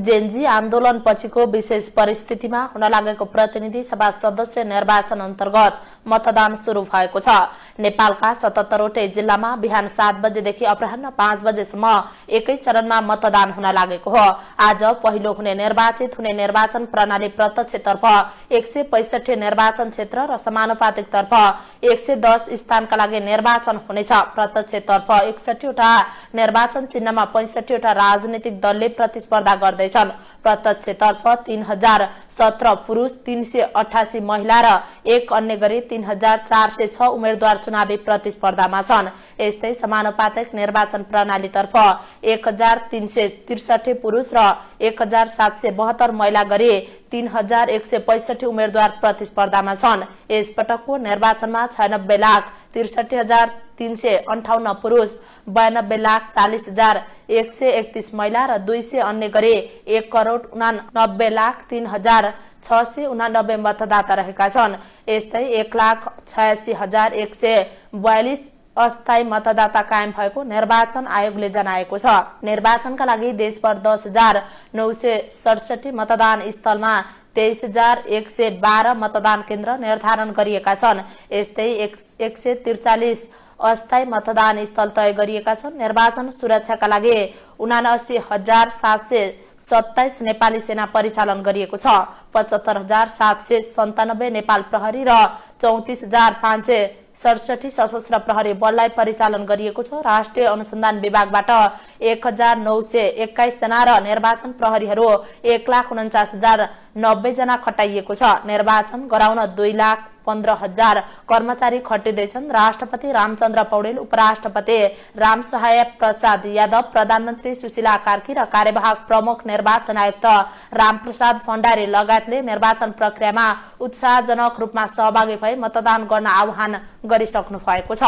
Gen Z आन्दोलन पछिको विशेष परिस्थितिमा हुन लागेको प्रतिनिधि सभा सदस्य निर्वाचन अन्तर्गत मतदान सुरु भएको छ। नेपालका 77 वटै जिल्लामा बिहान 7 बजेदेखि अपराह्न 5 बजेसम्म एकै चरणमा मतदान हुन लागेको हो। आज पहिलो हुने निर्वाचित हुने निर्वाचन प्रणाली प्रत्यक्षतर्फ 165 निर्वाचन क्षेत्र र समानुपातिकतर्फ 110 स्थानका लागि निर्वाचन हुनेछ। प्रत्यक्षतर्फ 61 वटा निर्वाचन चिन्हमा 65 वटा राजनीतिक दलले प्रतिस्पर्धा गर्दैछन्। प्रत्यक्षतर्फ 3017 पुरुष, 388 महिला र एक अन्य गरी 3406 उम्मेद्वार चुनावी प्रतिस्पर्धामा छन्। यस्तै समानुपातिक निर्वाचन प्रणालीतर्फ 1363 पुरुष र 1772 महिला गरी 3165 उम्मेद्वार प्रतिस्पर्धामा छन्। यसपटकको निर्वाचनमा 96,63,358 पुरुष, 92,40,131 महिला र 200 अन्य गरी 1,89,03,689 मतदाता रहेका छन्। यस्तै 1,86,142 अस्थायी मतदाता कायम भएको निर्वाचन आयोगले जनाएको छ। निर्वाचनका लागि देशभर 10,967 मतदान स्थलमा 23,112 मतदान केन्द्र निर्धारण गरिएका छन्। यस्तै 143 अस्थायी मतदान स्थल तय गरिएका छन्। निर्वाचन सुरक्षाका लागि 79,727 नेपाली सेना परिचालन गरिएको छ। 75,797 नेपाल प्रहरी र 34,567 सशस्त्र प्रहरी बललाई परिचालन गरिएको छ। राष्ट्रिय अनुसन्धान विभागबाट 1,921 जना र निर्वाचन प्रहरीहरू 1,49,090 जना खटाइएको छ। निर्वाचन गराउन 2,15,000 कर्मचारी खटिँदैछन्। राष्ट्रपति रामचन्द्र पौडेल, उपराष्ट्रपति रामसहाय प्रसाद यादव, प्रधानमन्त्री सुशीला कार्की र कार्यवाहक प्रमुख निर्वाचन आयुक्त रामप्रसाद भण्डारी लगायतले निर्वाचन प्रक्रियामा उत्साहजनक रूपमा सहभागी भई मतदान गर्न आह्वान गरिसक्नु भएको छ।